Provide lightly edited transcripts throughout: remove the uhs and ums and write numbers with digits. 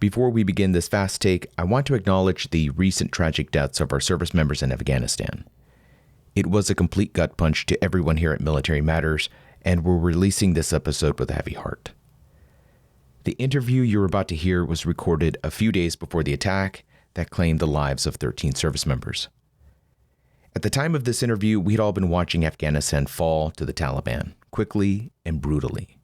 Before we begin this fast take, I want to acknowledge the recent tragic deaths of our service members in Afghanistan. It was a complete gut punch to everyone here at Military Matters, and we're releasing this episode with a heavy heart. The interview you're about to hear was recorded a few days before the attack that claimed the lives of 13 service members. At the time of this interview, we'd all been watching Afghanistan fall to the Taliban, quickly and brutally.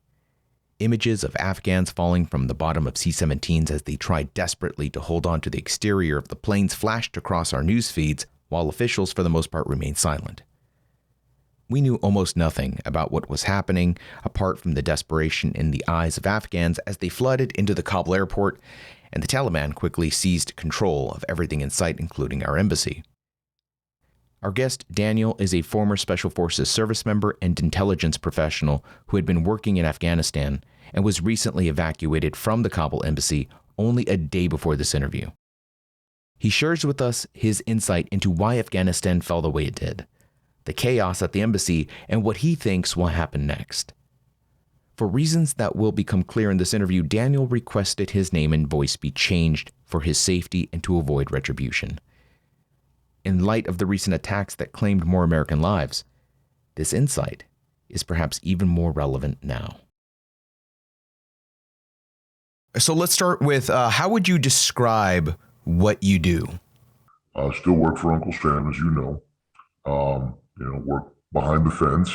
Images of Afghans falling from the bottom of C-17s as they tried desperately to hold on to the exterior of the planes flashed across our news feeds, while officials for the most part remained silent. We knew almost nothing about what was happening, apart from the desperation in the eyes of Afghans as they flooded into the Kabul airport, and the Taliban quickly seized control of everything in sight, including our embassy. Our guest, Daniel, is a former Special Forces service member and intelligence professional who had been working in Afghanistan and was recently evacuated from the Kabul embassy only a day before this interview. He shares with us his insight into why Afghanistan fell the way it did, the chaos at the embassy, and what he thinks will happen next. For reasons that will become clear in this interview, Daniel requested his name and voice be changed for his safety and to avoid retribution. In light of the recent attacks that claimed more American lives, this insight is perhaps even more relevant now. So let's start with, how would you describe what you do? I still work for Uncle Sam, as you know. Work behind the fence.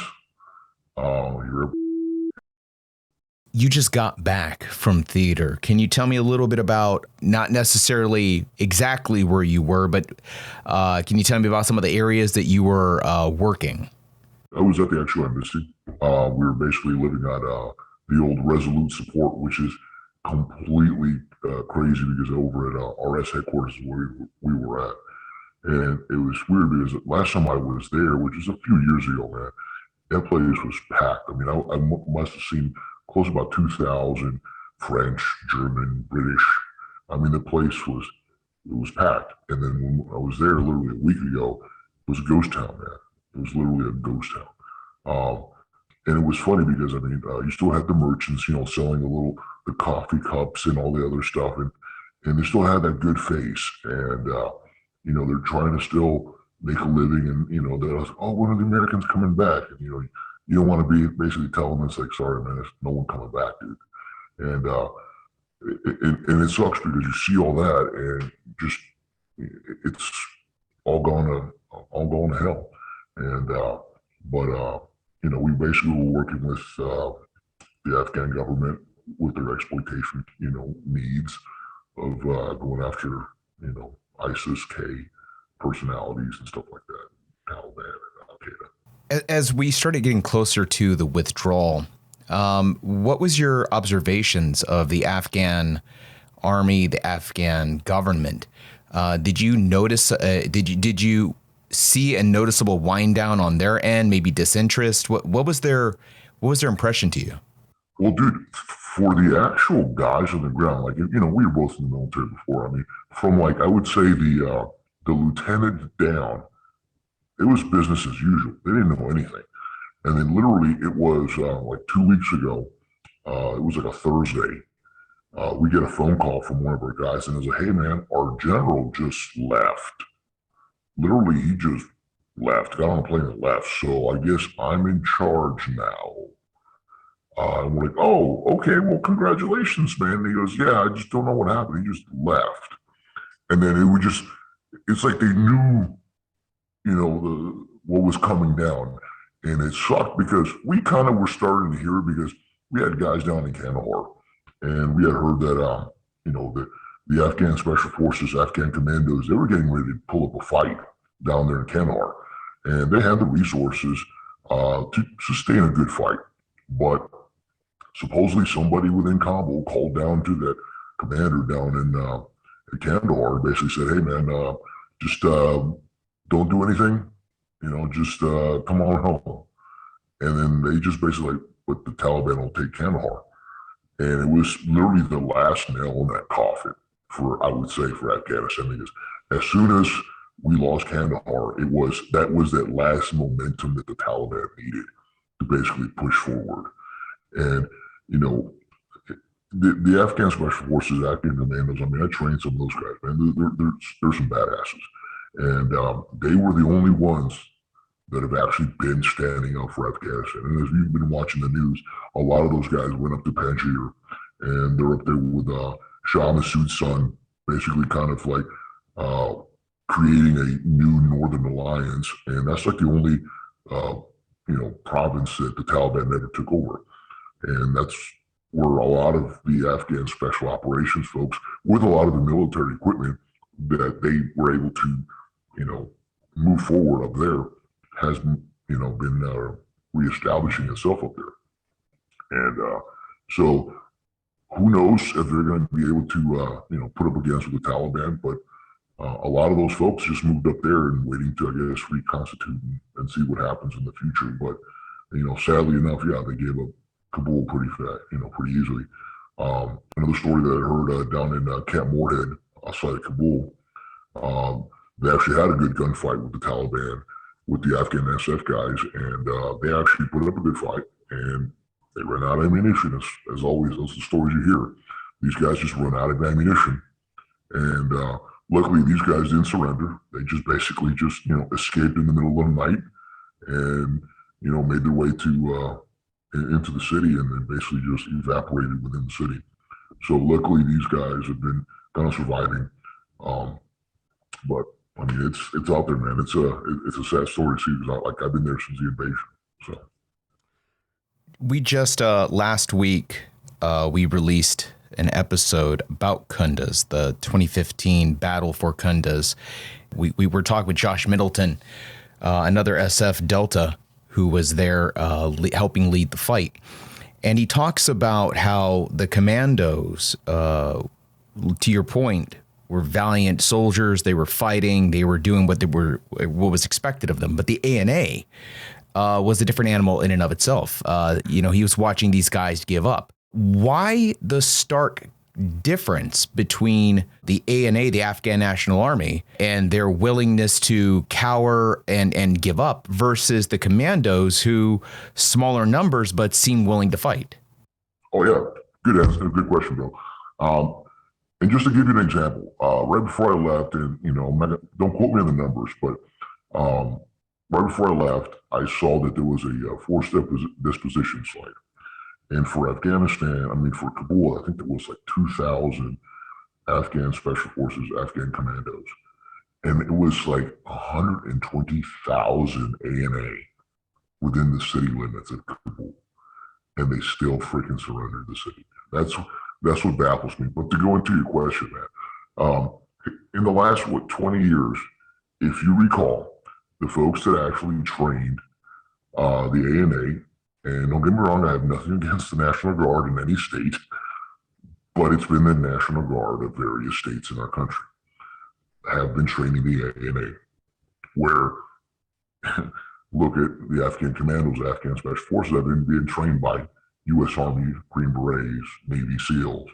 You just got back from theater. Can you tell me a little bit about, not necessarily exactly where you were, but can you tell me about some of the areas that you were working? I was at the actual embassy. We were basically living at the old Resolute Support, which is completely crazy because over at RS headquarters is where we were at. And it was weird because last time I was there, which is a few years ago, man, that place was packed. I mean, I must have seen close to about 2,000 French, German, British. I mean, the place was packed. And then when I was there literally a week ago, it was a ghost town, man. It was literally a ghost town. And it was funny because, I mean, you still had the merchants, selling the coffee cups and all the other stuff. And they still had that good face. And, they're trying to still make a living. And, they're like, oh, when are the Americans coming back? And, you don't want to be basically telling them, it's like, sorry, man, there's no one coming back, dude. And it sucks because you see all that and just, it's all going to hell. And, we basically were working with the Afghan government with their exploitation, needs of going after, ISIS-K personalities and stuff like that, Taliban and Al-Qaeda. As we started getting closer to the withdrawal, what was your observations of the Afghan army, the Afghan government? Did you notice? Did you see a noticeable wind down on their end? Maybe disinterest. What was their impression to you? Well, dude, for the actual guys on the ground, like we were both in the military before. I mean, from I would say the lieutenant down, it was business as usual. They didn't know anything. And then literally it was 2 weeks ago, it was like a Thursday, we get a phone call from one of our guys and it was like, hey man, our general just left. Literally, he just left, got on a plane and left. So I guess I'm in charge now. And we're like, oh, okay, well, congratulations, man. And he goes, yeah, I just don't know what happened. He just left. And then it's like they knew what was coming down. And it sucked because we kind of were starting to hear it because we had guys down in Kandahar and we had heard that, the Afghan Special Forces, Afghan commandos, they were getting ready to pull up a fight down there in Kandahar. And they had the resources to sustain a good fight. But supposedly somebody within Kabul called down to that commander down in Kandahar and basically said, hey man, just don't do anything, just come on home. And then they just basically but the Taliban will take Kandahar. And it was literally the last nail in that coffin for Afghanistan, because as soon as we lost Kandahar, that was that last momentum that the Taliban needed to basically push forward. And, the Afghan Special Forces, Afghan Commandos. I mean, I trained some of those guys, man. They're some badasses, and they were the only ones that have actually been standing up for Afghanistan. And as you've been watching the news, a lot of those guys went up to Panjshir, and they're up there with Shah Massoud's son, basically kind of like uh, creating a new Northern Alliance, and that's like the only province that the Taliban never took over, and that's where a lot of the Afghan special operations folks, with a lot of the military equipment that they were able to, move forward up there, has been reestablishing itself up there, and so who knows if they're going to be able to put up against the Taliban, but a lot of those folks just moved up there and waiting to, I guess, reconstitute and see what happens in the future. But sadly enough, yeah, they gave up Kabul pretty easily. Another story that I heard down in Camp Moorhead outside of Kabul, they actually had a good gunfight with the Taliban, with the Afghan SF guys, and they actually put up a good fight, and they ran out of ammunition. As always, those are the stories you hear. These guys just run out of ammunition, and luckily these guys didn't surrender. They just basically escaped in the middle of the night, and made their way to into the city, and then basically just evaporated within the city. So luckily these guys have been kind of surviving, but I mean it's out there, man. It's a sad story to see, because I've been there since the invasion. So We just last week we released an episode about Kunduz, the 2015 battle for Kunduz. We were talking with Josh Middleton, another SF Delta who was there helping lead the fight. And he talks about how the commandos, to your point, were valiant soldiers. They were fighting. They were doing what was expected of them. But the ANA was a different animal in and of itself. He was watching these guys give up. Why the stark difference between the ANA, the Afghan National Army, and their willingness to cower and give up versus the commandos, who smaller numbers but seem willing to fight? Oh yeah, good answer, good question, bro. And just to give you an example, right before I left, and don't quote me on the numbers, but right before I left, I saw that there was a four-step disposition site. And for Afghanistan, for Kabul, I think there was like 2,000 Afghan Special Forces, Afghan commandos. And it was like 120,000 ANA within the city limits of Kabul. And they still freaking surrendered the city. That's what baffles me. But to go into your question, man, in the last, 20 years, if you recall, the folks that actually trained the ANA, and don't get me wrong, I have nothing against the National Guard in any state, but it's been the National Guard of various states in our country have been training the ANA, where look at the Afghan commandos, Afghan Special Forces have been being trained by U.S. Army, Green Berets, Navy SEALs,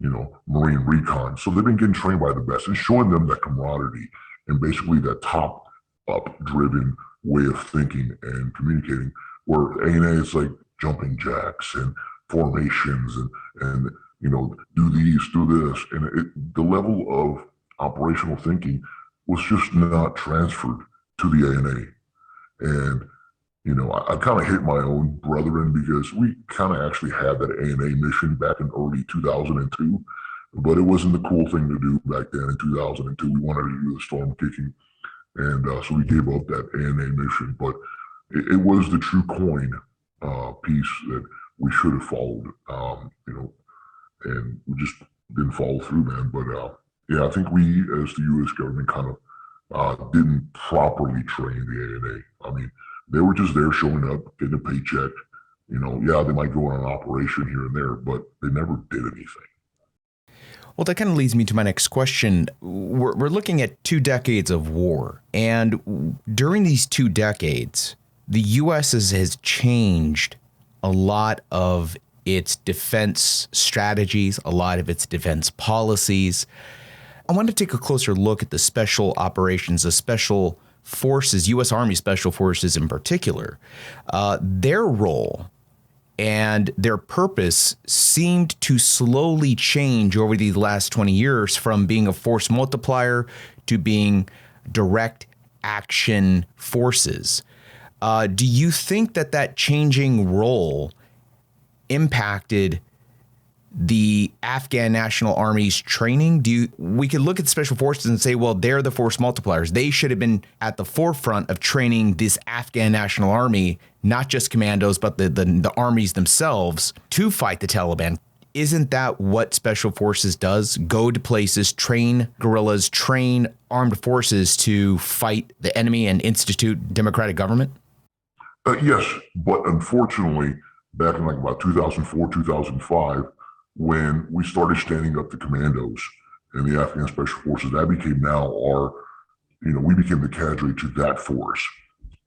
Marine Recon. So they've been getting trained by the best and showing them that camaraderie and basically that top-up driven way of thinking and communicating, where ANA is like jumping jacks and formations and do these, do this. And the level of operational thinking was just not transferred to the ANA. And, I kind of hit my own brethren, because we kind of actually had that ANA mission back in early 2002, but it wasn't the cool thing to do back then in 2002. We wanted to do the storm kicking. And so we gave up that ANA mission, but it was the true coin piece that we should have followed, and we just didn't follow through, man. But yeah, I think we, as the U.S. government, kind of didn't properly train the ANA. They were just there showing up, getting a paycheck. Yeah, they might go on an operation here and there, but they never did anything. Well, that kind of leads me to my next question. We're looking at 2 decades of war, and during these 2 decades, the U.S. has changed a lot of its defense strategies, a lot of its defense policies. I want to take a closer look at the special operations, the special forces, U.S. Army Special Forces in particular, their role And their purpose seemed to slowly change over the last 20 years from being a force multiplier to being direct action forces. Do you think that changing role impacted the Afghan National Army's training? We could look at the special forces and say, well, they're the force multipliers. They should have been at the forefront of training this Afghan National Army, not just commandos, but the armies themselves to fight the Taliban. Isn't that what special forces does? Go to places, train guerrillas, train armed forces to fight the enemy and institute democratic government? Yes, but unfortunately, back in like about 2004, 2005, when we started standing up the commandos and the Afghan Special Forces, that became now we became the cadre to that force.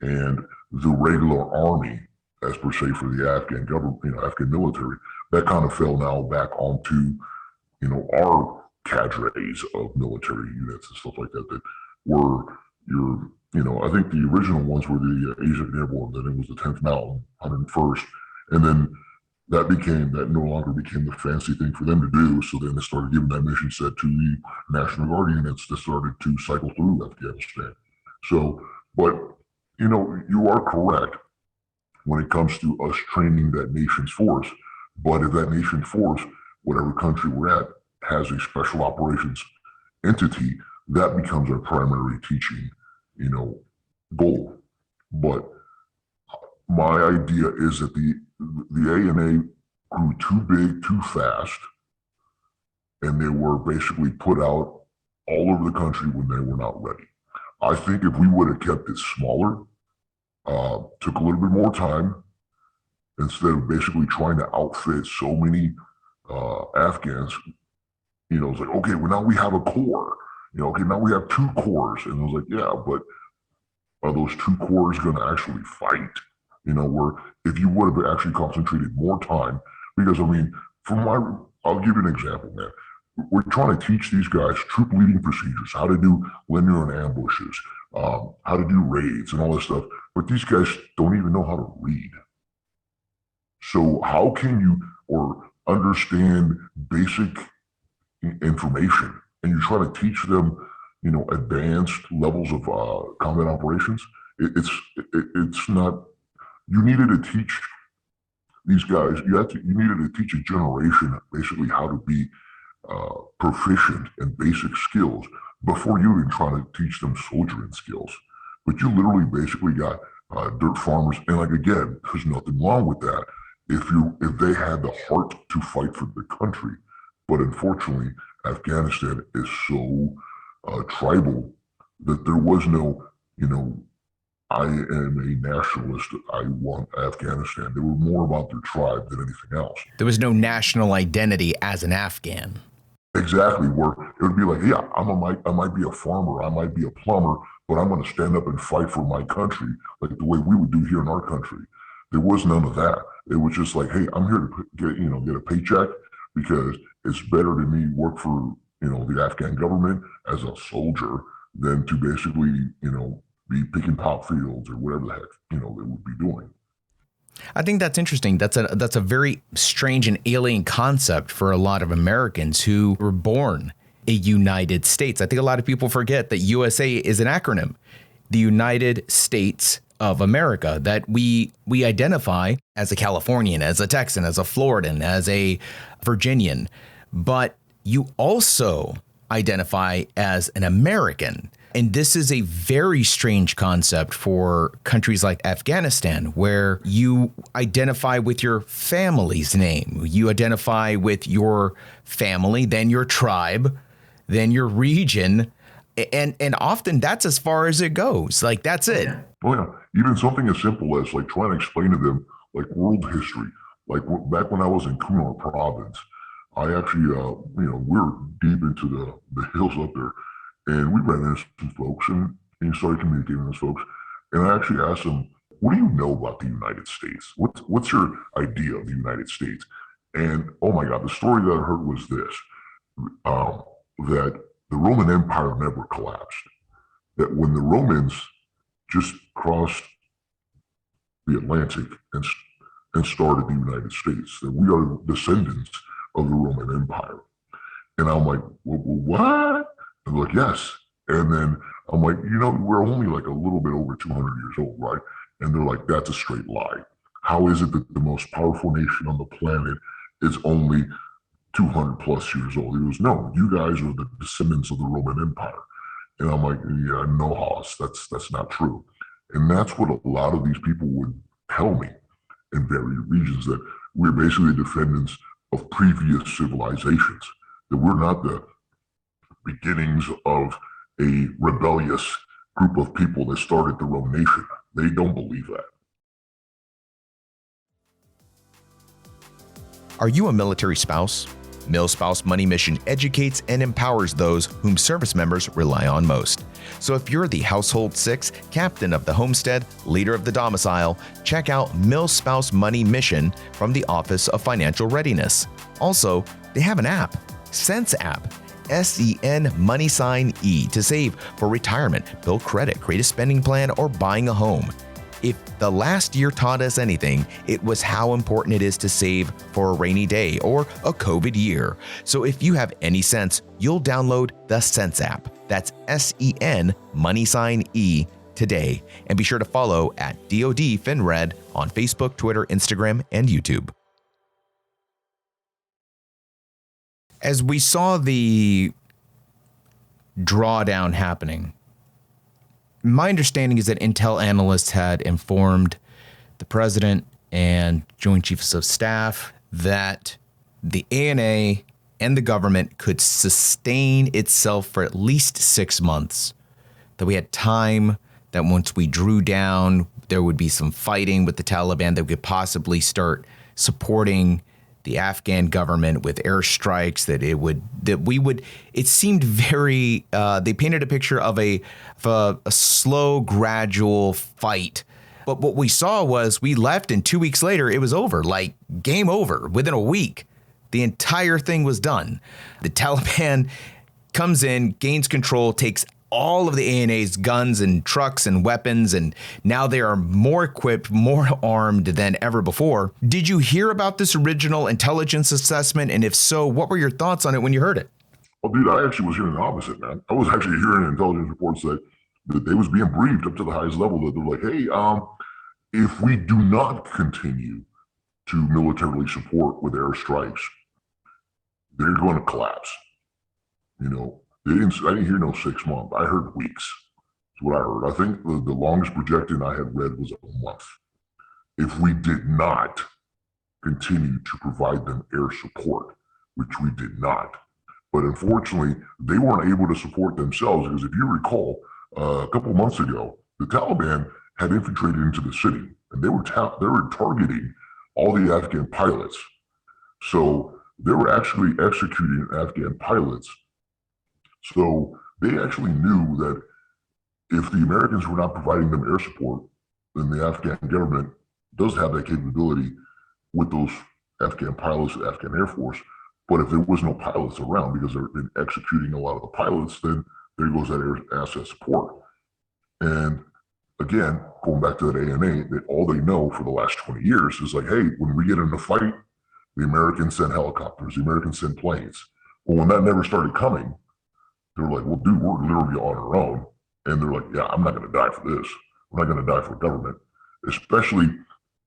And the regular army, as per se, for the Afghan government, Afghan military, that kind of fell now back onto, our cadres of military units and stuff like that, that were I think the original ones were the Asian Airborne, then it was the 10th Mountain, 101st, and then that no longer became the fancy thing for them to do. So then they started giving that mission set to the National Guard units that started to cycle through Afghanistan. So, but you are correct when it comes to us training that nation's force. But if that nation's force, whatever country we're at, has a special operations entity, that becomes our primary teaching, goal. But my idea is that the ANA grew too big too fast, and they were basically put out all over the country when they were not ready. I think if we would have kept it smaller, took a little bit more time, instead of basically trying to outfit so many Afghans, it's like, okay, well, now we have a corps. Okay, now we have 2 corps. And I was like, yeah, but are those 2 corps going to actually fight? Where if you would have actually concentrated more time, because I'll give you an example, man. We're trying to teach these guys troop leading procedures, how to do linear and ambushes, how to do raids and all this stuff. But these guys don't even know how to read. So how can you understand basic information, and you try to teach them, advanced levels of combat operations? It's not. You needed to teach these guys. You needed to teach a generation basically how to be proficient in basic skills before you even try to teach them soldiering skills. But you literally basically got dirt farmers, and like again, there's nothing wrong with that if they had the heart to fight for the country. But unfortunately, Afghanistan is so tribal that there was no, I am a nationalist, I want Afghanistan. They were more about their tribe than anything else. There was no national identity as an Afghan. Exactly, where it would be like, yeah, I might be a farmer, I might be a plumber, but I'm going to stand up and fight for my country like the way we would do here in our country. There was none of that. It was just like, hey, I'm here to get a paycheck, because it's better to me work for the Afghan government as a soldier than to basically be picking pop fields or whatever the heck they would be doing. I think that's interesting. That's a very strange and alien concept for a lot of Americans who were born a United States. I think a lot of people forget that USA is an acronym, the United States of America, that we identify as a Californian, as a Texan, as a Floridan, as a Virginian, but you also identify as an American. And this is a very strange concept for countries like Afghanistan, where you identify with your family's name. You identify with your family, then your tribe, then your region. And often that's as far as it goes. Like, that's it. Oh, yeah. Even something as simple as like trying to explain to them like world history. Like back when I was in Kunar province, I actually, we're deep into the hills up there. And we ran into some folks and started communicating with those folks. And I actually asked them, what do you know about the United States? What's your idea of the United States? And oh my God, the story that I heard was this, that the Roman Empire never collapsed. That when the Romans just crossed the Atlantic and and started the United States, that we are descendants of the Roman Empire. And I'm like, what? And they're like, yes. And then I'm like, we're only like a little bit over 200 years old, right? And they're like, that's a straight lie. How is it that the most powerful nation on the planet is only 200 plus years old? He goes, no, you guys are the descendants of the Roman Empire. And I'm like, yeah, no, Hoss, that's not true. And that's what a lot of these people would tell me in various regions, that we're basically descendants of previous civilizations, that we're not the beginnings of a rebellious group of people that started their own nation. They don't believe that. Are you a military spouse? MilSpouse Money Mission educates and empowers those whom service members rely on most. So if you're the household 6, captain of the homestead, leader of the domicile, check out MilSpouse Money Mission from the Office of Financial Readiness. Also, they have an app, Sense app, SEN money sign E, to save for retirement, build credit, create a spending plan, or buying a home. If the last year taught us anything, it was how important it is to save for a rainy day or a COVID year. So if you have any sense, you'll download the Sense app. That's SEN money sign E today. And be sure to follow at DoD FinRed on Facebook, Twitter, Instagram, and YouTube. As we saw the drawdown happening, my understanding is that intel analysts had informed the president and Joint Chiefs of Staff that the ANA and the government could sustain itself for at least 6 months, that we had time, that once we drew down, there would be some fighting with the Taliban, that we could possibly start supporting the Afghan government with airstrikes, it seemed very, they painted a picture of a slow, gradual fight. But what we saw was we left, and 2 weeks later, it was over, like game over. Within a week, the entire thing was done. The Taliban comes in, gains control, takes all of the ANA's guns and trucks and weapons, and now they are more equipped, more armed than ever before. Did you hear about this original intelligence assessment? And if so, what were your thoughts on it when you heard it? Well, dude, I actually was hearing the opposite, man. I was actually hearing intelligence reports that they was being briefed up to the highest level, that they're like, hey, if we do not continue to militarily support with airstrikes, they're going to collapse. I didn't hear no 6 months. I heard weeks. That's what I heard. I think the longest projection I had read was a month. If we did not continue to provide them air support, which we did not. But unfortunately, they weren't able to support themselves, because if you recall, a couple months ago, the Taliban had infiltrated into the city, and they were targeting all the Afghan pilots. So they were actually executing Afghan pilots. So they actually knew that if the Americans were not providing them air support, then the Afghan government does have that capability with those Afghan pilots, the Afghan Air Force. But if there was no pilots around, because they're executing a lot of the pilots, then there goes that air asset support. And again, going back to that ANA, that all they know for the last 20 years is like, hey, when we get in a fight, the Americans send helicopters, the Americans send planes. Well, when that never started coming, they're like, well, dude, we're literally on our own. And they're like, yeah, I'm not going to die for this. We're not going to die for government. Especially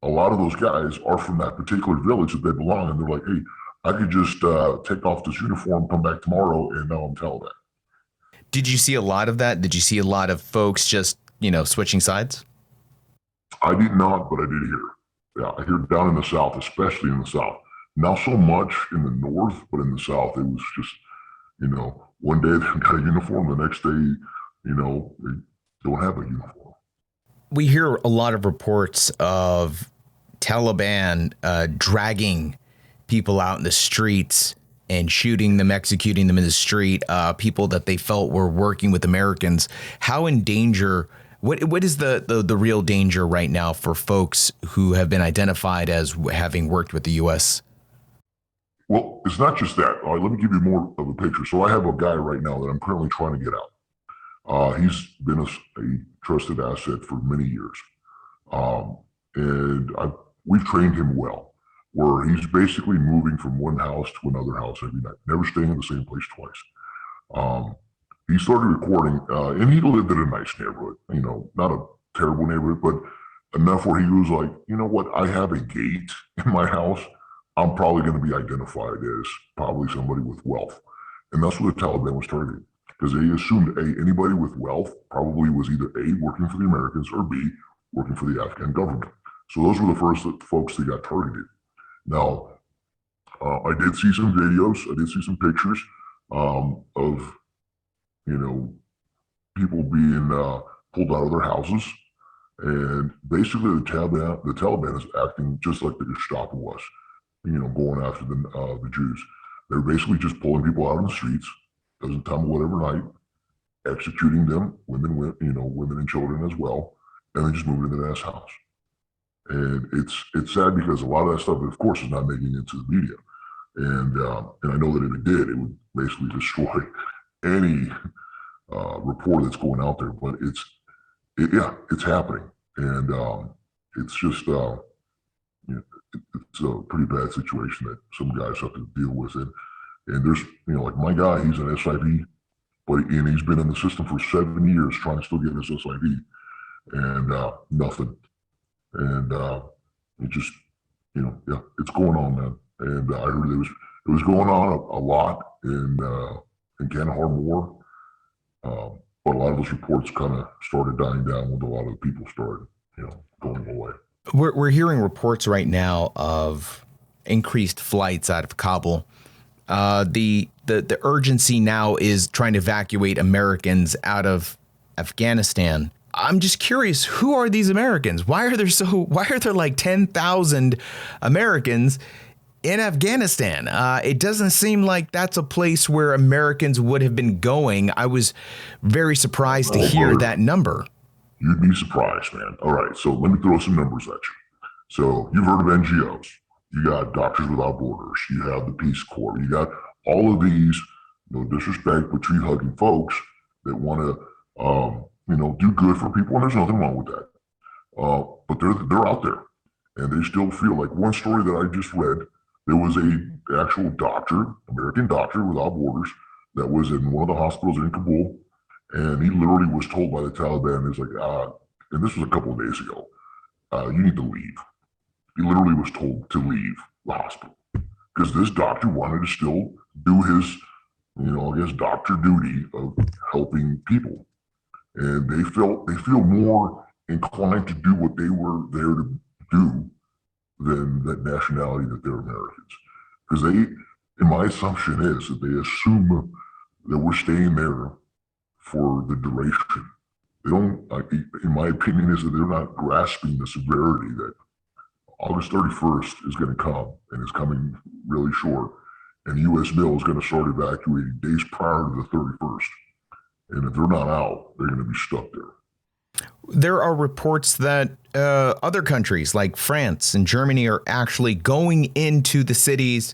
a lot of those guys are from that particular village that they belong in. They're like, hey, I could just take off this uniform, come back tomorrow, and now I'm Taliban. Did you see a lot of that? Did you see a lot of folks just, switching sides? I did not, but I did hear. Yeah, I hear down in the South, especially in the South. Not so much in the North, but in the South, it was just, one day they got a uniform, the next day, they don't have a uniform. We hear a lot of reports of Taliban dragging people out in the streets and shooting them, executing them in the street, people that they felt were working with Americans. How in danger, what is the real danger right now for folks who have been identified as having worked with the U.S.? Well, it's not just that. All right, let me give you more of a picture. So I have a guy right now that I'm currently trying to get out. He's been a trusted asset for many years. And we've trained him well, where he's basically moving from one house to another house every night, never staying in the same place twice. He started recording, and he lived in a nice neighborhood, not a terrible neighborhood, but enough where he was like, you know what, I have a gate in my house. I'm probably going to be identified as probably somebody with wealth. And that's what the Taliban was targeting, because they assumed anybody with wealth probably was either A, working for the Americans, or B, working for the Afghan government. So those were the first folks that got targeted. Now, I did see some videos, I did see some pictures of, people being pulled out of their houses. And basically the Taliban is acting just like the Gestapo was, going after the Jews. They're basically just pulling people out on the streets, doesn't tell them whatever night, executing them, women and children as well, and then just moving into that house. And it's sad because a lot of that stuff, of course, is not making it into the media. And I know that if it did, it would basically destroy any report that's going out there. But it's happening, and it's just it's a pretty bad situation that some guys have to deal with. And there's like my guy, he's an SIV, and he's been in the system for 7 years trying to still get his SIV, and nothing. And it just it's going on, man. And I heard it was going on a lot in Kandahar more. But a lot of those reports kind of started dying down when a lot of the people started, going away. We're hearing reports right now of increased flights out of Kabul. The urgency now is trying to evacuate Americans out of Afghanistan. I'm just curious, who are these Americans? Why are there like 10,000 Americans in Afghanistan? It doesn't seem like that's a place where Americans would have been going. I was very surprised to hear that number. You'd be surprised, man. All right, so let me throw some numbers at you. So you've heard of NGOs. You got Doctors Without Borders. You have the Peace Corps. You got all of these, no disrespect, but tree-hugging folks that want to, do good for people, and there's nothing wrong with that. But they're out there, and they still feel like one story that I just read. There was a actual doctor, American Doctor Without Borders, that was in one of the hospitals in Kabul, and he literally was told by the Taliban, it's like, and this was a couple of days ago, you need to leave. He literally was told to leave the hospital because this doctor wanted to still do his, doctor duty of helping people, and they feel more inclined to do what they were there to do than that nationality that they're Americans. Because my assumption is that they assume that we're staying there for the duration. They don't, in my opinion, is that they're not grasping the severity that August 31st is going to come, and it's coming really short. And the U.S. Mill is going to start evacuating days prior to the 31st. And if they're not out, they're going to be stuck there. There are reports that other countries like France and Germany are actually going into the cities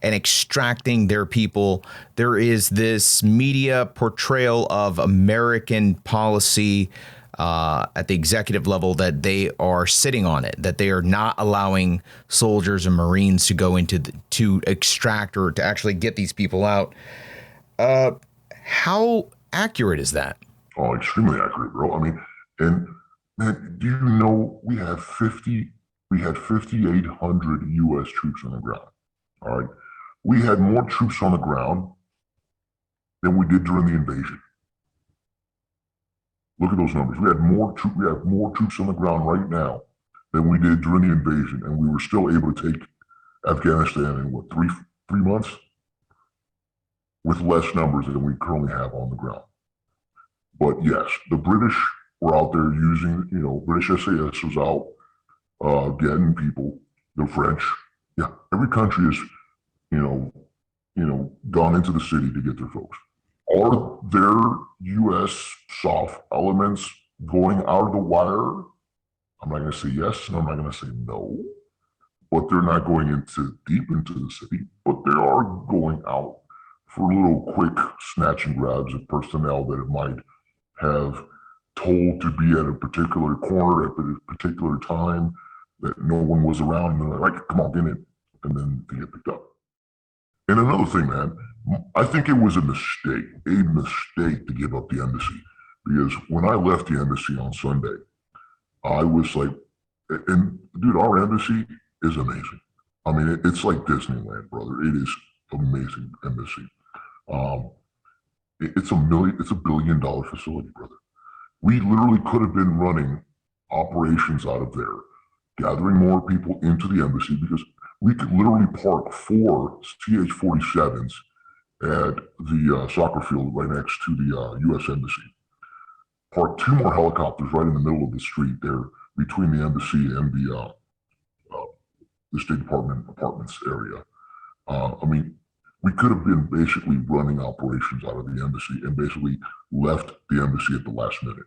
and extracting their people. There is this media portrayal of American policy at the executive level that they are sitting on it, that they are not allowing soldiers and Marines to go into to extract or to actually get these people out. How accurate is that? Oh, extremely accurate, bro. I mean, and man, do you know we had 5,800 U.S. troops on the ground. All right, we had more troops on the ground than we did during the invasion. Look at those numbers. We have more troops on the ground right now than we did during the invasion, and we were still able to take Afghanistan in what, three months, with less numbers than we currently have on the ground. But yes, the British were out there using, British SAS was out getting people. The French, every country has, gone into the city to get their folks. Are there U.S. soft elements going out of the wire? I'm not going to say yes, and I'm not going to say no. But they're not going deep into the city. But they are going out for little quick snatch and grabs of personnel that it might have told to be at a particular corner at a particular time that no one was around. And they're like, come on, get in. And then they get picked up. And another thing, man, I think it was a mistake to give up the embassy. Because when I left the embassy on Sunday, I was like, and dude, our embassy is amazing. I mean, it's like Disneyland, brother. It is amazing embassy. Um, it's it's $1 billion facility, brother. We literally could have been running operations out of there, gathering more people into the embassy because we could literally park 4 CH-47s at the soccer field right next to the U.S. Embassy. Park 2 more helicopters right in the middle of the street there between the embassy and the State Department apartments area. I mean, we could have been basically running operations out of the embassy and basically left the embassy at the last minute.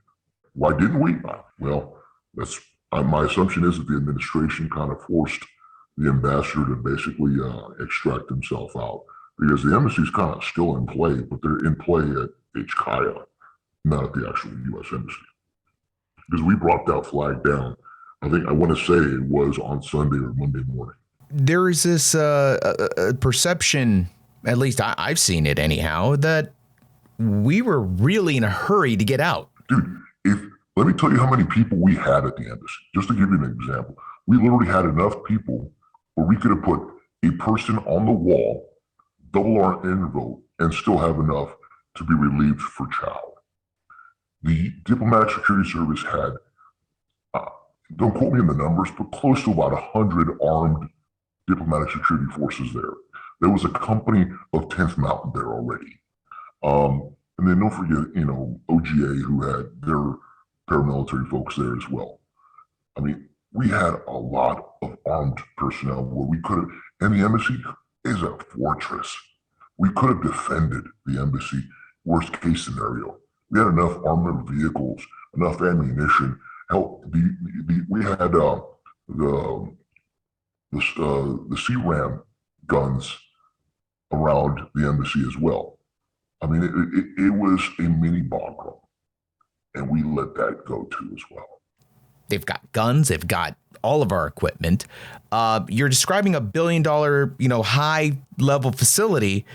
Why didn't we? Well, that's my assumption is that the administration kind of forced the ambassador to basically extract himself out because the embassy is kind of still in play, but they're in play at HKIA, not at the actual U.S. embassy. Because we brought that flag down. I want to say it was on Sunday or Monday morning. There is this perception, at least I've seen it anyhow, that we were really in a hurry to get out. Dude, let me tell you how many people we had at the embassy. Just to give you an example, we literally had enough people where we could have put a person on the wall, double our interval, and still have enough to be relieved for chow. The Diplomatic Security Service had, don't quote me on the numbers, but close to about 100 armed diplomatic security forces there. There was a company of 10th Mountain there already. And then don't forget, OGA, who had their paramilitary folks there as well. I mean, we had a lot of armed personnel where we could have, and the embassy is a fortress. We could have defended the embassy, worst case scenario. We had enough armored vehicles, enough ammunition. Hell, we had the CRAM guns around the embassy as well. I mean, it was a mini bomb, and we let that go too as well. They've got guns. They've got all of our equipment. You're describing $1 billion, high level facility.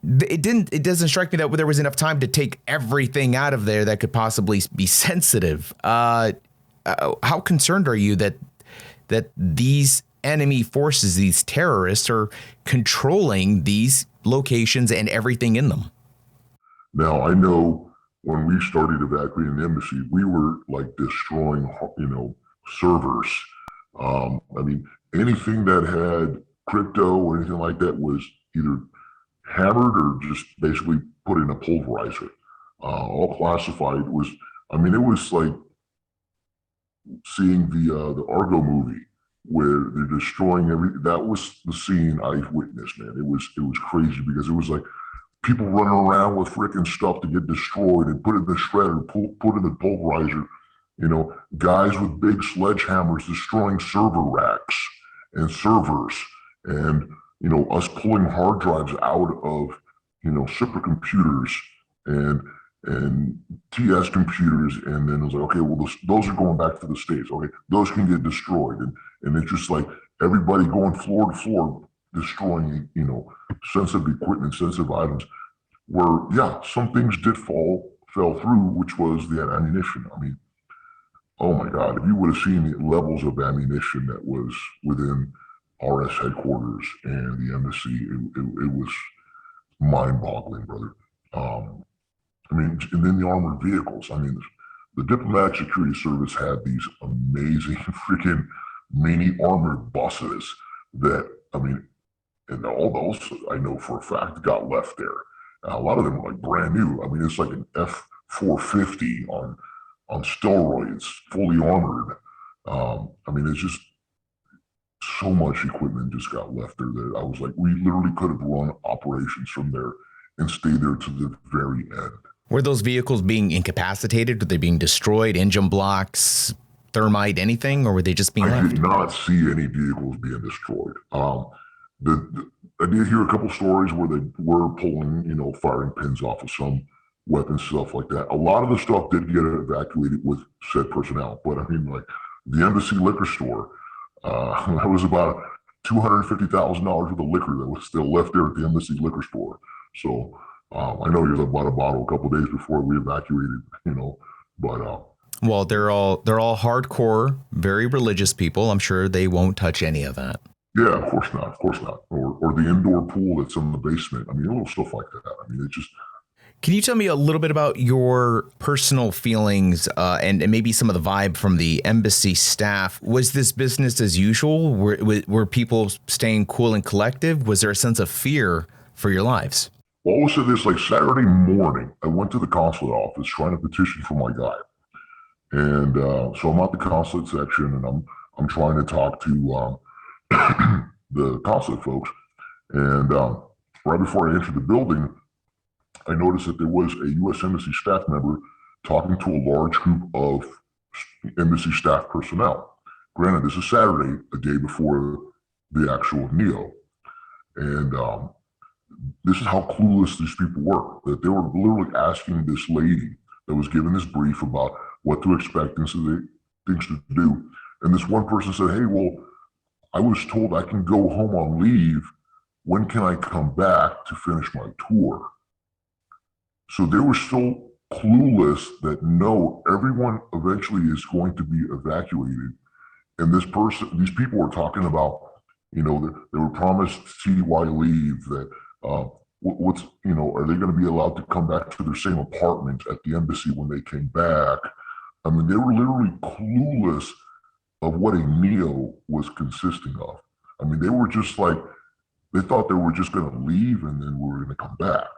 It doesn't strike me that there was enough time to take everything out of there that could possibly be sensitive. How concerned are you that these enemy forces, these terrorists, are controlling these locations and everything in them? Now, I know when we started evacuating the embassy, we were like destroying, servers. I mean, anything that had crypto or anything like that was either hammered or just basically put in a pulverizer. All classified. It was like seeing the Argo movie where they're destroying that was the scene I witnessed, man. It was crazy because it was like people running around with freaking stuff to get destroyed and put it in the shredder, put it in the pulverizer. Guys with big sledgehammers destroying server racks and servers, and us pulling hard drives out of supercomputers and TS computers, and then it was like, okay, well those are going back to the States. Okay, those can get destroyed, and it's just like everybody going floor to floor destroying sensitive equipment, sensitive items. Where some things fell through, which was the ammunition. I mean, oh my God, if you would have seen the levels of ammunition that was within RS headquarters and the embassy, it was mind-boggling, brother. And then the armored vehicles. I mean, the Diplomatic Security Service had these amazing freaking mini armored buses that, and all those I know for a fact got left there. A lot of them are like brand new. I mean, it's like an F-450 on steroids, fully armored. It's just so much equipment just got left there that I was like, we literally could have run operations from there and stayed there to the very end. Were those vehicles being incapacitated? Were they being destroyed? Engine blocks, thermite, anything? Or were they just being left? I did not see any vehicles being destroyed. I did hear a couple stories where they were pulling, firing pins off of some weapons, stuff like that. A lot of the stuff did get evacuated with said personnel. But the embassy liquor store, That was about $250,000 worth of liquor that was still left there at the embassy liquor store. So I know you bought a bottle a couple of days before we evacuated, but Well, they're all hardcore, very religious people. I'm sure they won't touch any of that. yeah, of course not, of course not. Or the indoor pool that's in the basement. I mean, little stuff like that. I mean, it just Can you tell me a little bit about your personal feelings and maybe some of the vibe from the embassy staff? Was this business as usual? Were people staying cool and collective? Was there a sense of fear for your lives? well, I will say this: like Saturday morning, I went to the consulate office trying to petition for my guy, and so I'm at the consulate section, and I'm trying to talk to the consulate folks, and right before I entered the building, I noticed that there was a U.S. Embassy staff member talking to a large group of embassy staff personnel. Granted, this is Saturday, a day before the actual NEO, and this is how clueless these people were. That they were literally asking this lady that was given this brief about what to expect and things to do, and this one person said, "Hey, well, I was told I can go home on leave. When can I come back to finish my tour?" So they were so clueless that no, everyone eventually is going to be evacuated. And these people were talking about, they were promised TDY leave, that are they going to be allowed to come back to their same apartment at the embassy when they came back? I mean, they were literally clueless of what a NEO was consisting of. I mean, they were just like, they thought they were just going to leave and then we were going to come back.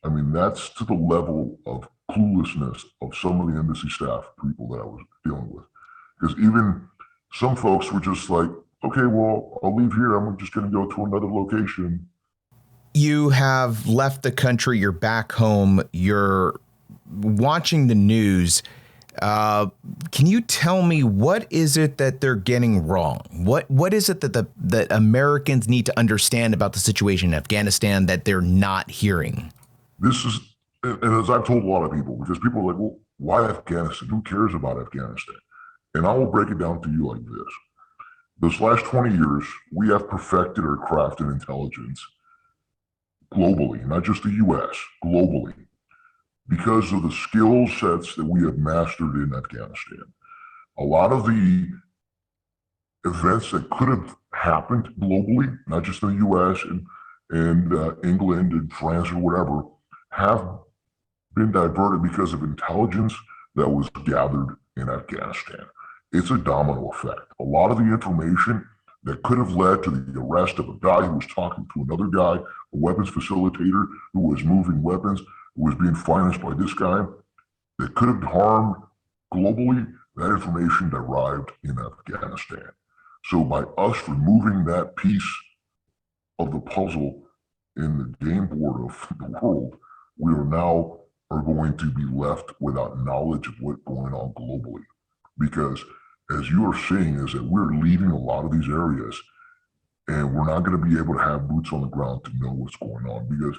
I mean, that's to the level of cluelessness of some of the embassy staff people that I was dealing with. Because even some folks were just like, okay, well, I'll leave here. I'm just going to go to another location. You have left the country. You're back home. You're watching the news. Can you tell me what is it that they're getting wrong? What is it that Americans need to understand about the situation in Afghanistan that they're not hearing? This is, and as I've told a lot of people, because people are like, well, why Afghanistan? Who cares about Afghanistan? And I will break it down to you like this. This last 20 years, we have perfected our craft and intelligence globally, not just the US, globally, because of the skill sets that we have mastered in Afghanistan. A lot of the events that could have happened globally, not just in the US and England and France or whatever, have been diverted because of intelligence that was gathered in Afghanistan. It's a domino effect. A lot of the information that could have led to the arrest of a guy who was talking to another guy, a weapons facilitator who was moving weapons, who was being financed by this guy, that could have harmed globally, that information derived in Afghanistan. So by us removing that piece of the puzzle in the game board of the world, we are going to be left without knowledge of what's going on globally. Because as you are seeing is that we're leaving a lot of these areas and we're not going to be able to have boots on the ground to know what's going on because,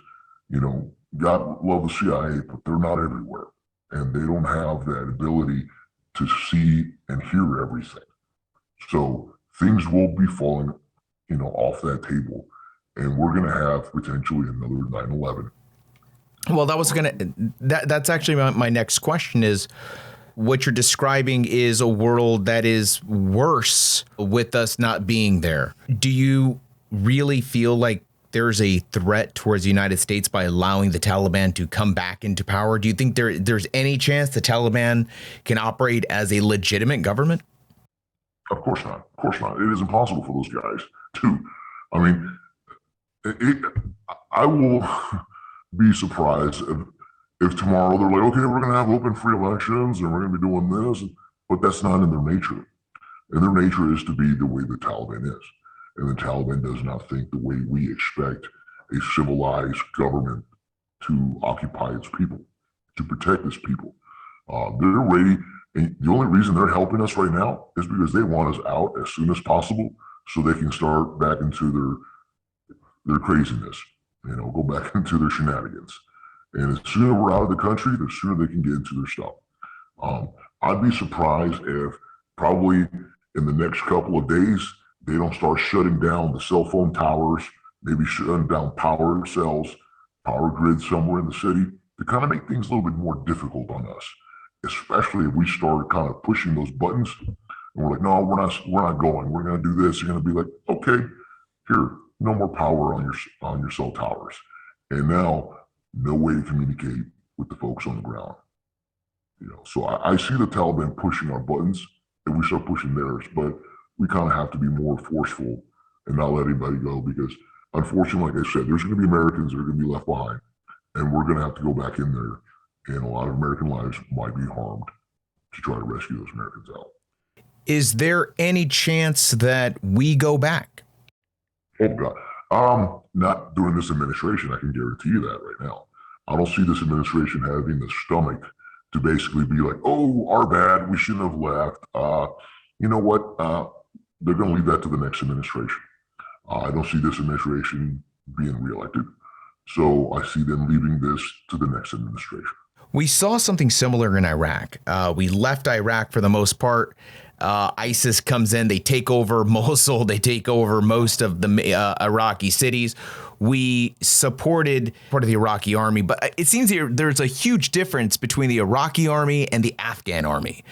God love the CIA, but they're not everywhere. And they don't have that ability to see and hear everything. So things will be falling, off that table. And we're going to have potentially another 9/11. Well, that's actually my next question is what you're describing is a world that is worse with us not being there. Do you really feel like there's a threat towards the United States by allowing the Taliban to come back into power? Do you think there's any chance the Taliban can operate as a legitimate government? Of course not. Of course not. It is impossible for those guys to. I mean, I will be surprised if tomorrow they're like, okay, we're going to have open free elections and we're going to be doing this, but that's not in their nature. And their nature is to be the way the Taliban is. And the Taliban does not think the way we expect a civilized government to occupy its people, to protect its people. They're ready. And the only reason they're helping us right now is because they want us out as soon as possible so they can start back into their craziness, go back into their shenanigans. And as soon as we're out of the country, the sooner they can get into their stuff. I'd be surprised if in the next couple of days, they don't start shutting down the cell phone towers, maybe shutting down power cells, power grids somewhere in the city to kind of make things a little bit more difficult on us, especially if we start kind of pushing those buttons and we're like, no, we're not going. We're going to do this. You're going to be like, okay, here, no more power on your cell towers. And now no way to communicate with the folks on the ground. So I see the Taliban pushing our buttons and we start pushing theirs, but we kind of have to be more forceful and not let anybody go because unfortunately, like I said, there's going to be Americans that are going to be left behind and we're going to have to go back in there and a lot of American lives might be harmed to try to rescue those Americans out. Is there any chance that we go back? Oh, God. Not during this administration. I can guarantee you that right now. I don't see this administration having the stomach to basically be like, oh, our bad. We shouldn't have left. You know what? They're going to leave that to the next administration. I don't see this administration being reelected. So I see them leaving this to the next administration. We saw something similar in Iraq. We left Iraq for the most part. ISIS comes in, they take over Mosul, they take over most of the Iraqi cities. We supported part of the Iraqi army, but it seems there's a huge difference between the Iraqi army and the Afghan army.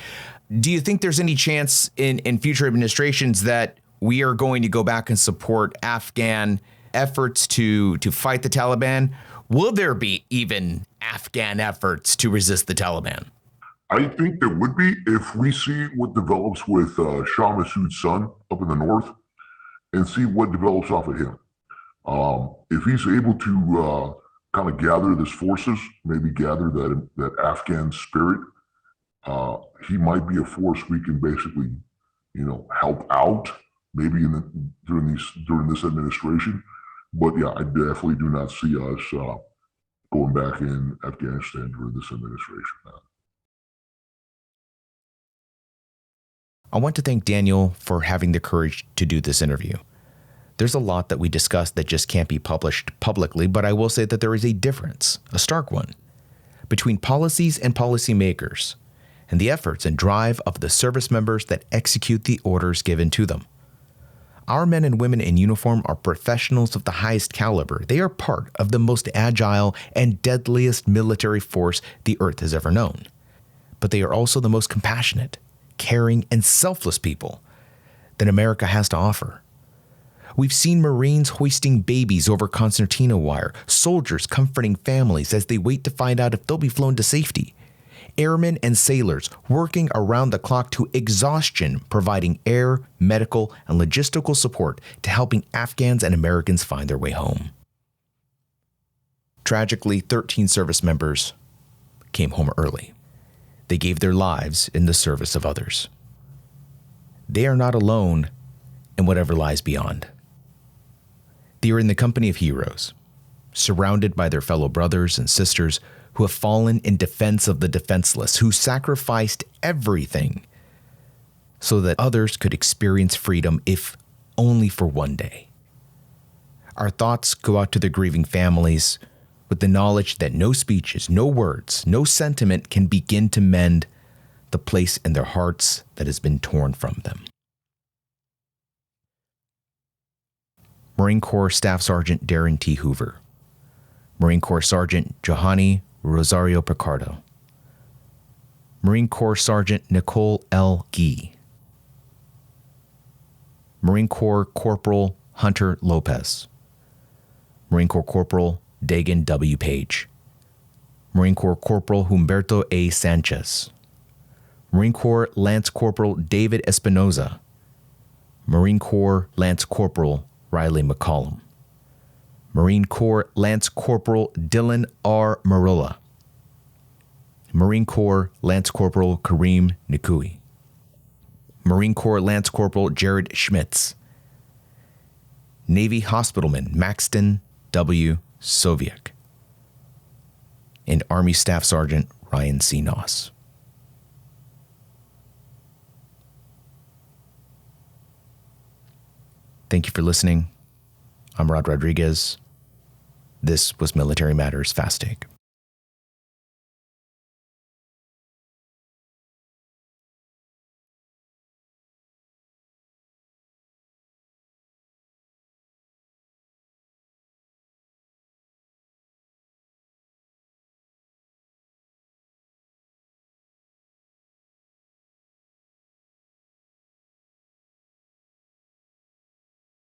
Do you think there's any chance in future administrations that we are going to go back and support Afghan efforts to fight the Taliban? Will there be even Afghan efforts to resist the Taliban? I think there would be if we see what develops with Shah Massoud's son up in the north and see what develops off of him. If he's able to kind of gather his forces, maybe gather that Afghan spirit, he might be a force we can basically, help out maybe during this administration. But yeah, I definitely do not see us going back in Afghanistan during this administration. I want to thank Daniel for having the courage to do this interview. There's a lot that we discussed that just can't be published publicly, but I will say that there is a difference, a stark one, between policies and policymakers and the efforts and drive of the service members that execute the orders given to them. Our men and women in uniform are professionals of the highest caliber. They are part of the most agile and deadliest military force the earth has ever known. But they are also the most compassionate, caring, and selfless people that America has to offer. We've seen Marines hoisting babies over concertina wire, soldiers comforting families as they wait to find out if they'll be flown to safety, airmen and sailors working around the clock to exhaustion, providing air, medical, and logistical support to helping Afghans and Americans find their way home. Tragically, 13 service members came home early. They gave their lives in the service of others. They are not alone in whatever lies beyond. They are in the company of heroes, surrounded by their fellow brothers and sisters who have fallen in defense of the defenseless, who sacrificed everything so that others could experience freedom, if only for one day. Our thoughts go out to the grieving families with the knowledge that no speeches, no words, no sentiment can begin to mend the place in their hearts that has been torn from them. Marine Corps Staff Sergeant Darren T. Hoover, Marine Corps Sergeant Johanny Rosario Picardo, Marine Corps Sergeant Nicole L. Gee, Marine Corps Corporal Hunter Lopez, Marine Corps Corporal Dagan W. Page, Marine Corps Corporal Humberto A. Sanchez, Marine Corps Lance Corporal David Espinoza, Marine Corps Lance Corporal Riley McCollum, Marine Corps Lance Corporal Dylan R. Marola, Marine Corps Lance Corporal Kareem Nikui, Marine Corps Lance Corporal Jared Schmitz, Navy Hospitalman Maxton W. Soviak, and Army Staff Sergeant Ryan C. Noss. Thank you for listening. I'm Rod Rodriguez. This was Military Matters Fast Take.